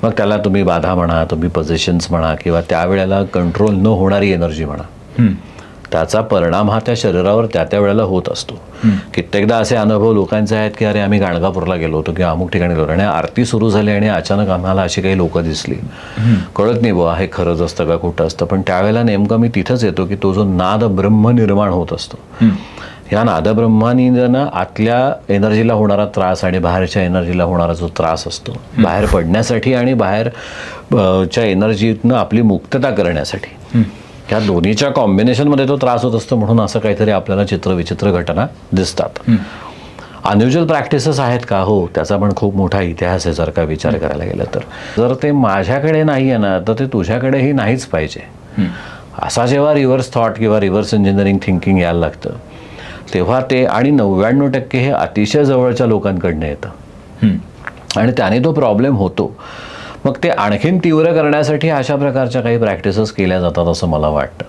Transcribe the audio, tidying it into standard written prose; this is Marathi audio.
मग त्याला तुम्ही बाधा म्हणा, तुम्ही पोझिशन्स म्हणा, किंवा त्यावेळेला कंट्रोल न होणारी एनर्जी म्हणा, त्याचा परिणाम हा त्या शरीरावर त्या वेळेला होत असतो. कित्येकदा असे अनुभव लोकांचे आहेत की अरे आम्ही गाणगापूरला गेलो होतो किंवा अमुक ठिकाणी गेलो आणि आरती सुरू झाली आणि अचानक आम्हाला अशी काही लोक दिसली, कळत नाही बुवा हे खरंच असतं का खोटं असतं, पण त्यावेळेला नेमकं मी तिथंच येतो की तो जो नाद ब्रह्म निर्माण होत असतो, या नादब्रह्मानीनं आतल्या एनर्जीला होणारा त्रास आणि बाहेरच्या एनर्जीला होणारा जो त्रास असतो, बाहेर पडण्यासाठी आणि बाहेरच्या एनर्जीतनं आपली मुक्तता करण्यासाठी, ह्या दोन्हीच्या कॉम्बिनेशनमध्ये तो त्रास होत असतो. म्हणून असं काहीतरी आपल्याला चित्रविचित्र घटना दिसतात. अनयुज्युअल प्रॅक्टिसेस आहेत का? हो, त्याचा पण खूप मोठा इतिहास आहे जर का विचार करायला गेलं तर. जर ते माझ्याकडे नाही आहे ना, तर ते तुझ्याकडेही नाहीच पाहिजे. असा जेव्हा रिव्हर्स थॉट किंवा रिव्हर्स इंजिनिअरिंग थिंकिंग यायला लागतं तेव्हा ते, आणि 99% हे अतिशय जवळच्या लोकांकडनं येतं आणि त्याने तो प्रॉब्लेम होतो. मग ते आणखीन तीव्र करण्यासाठी अशा प्रकारच्या काही प्रॅक्टिसेस केल्या जातात असं मला वाटतं.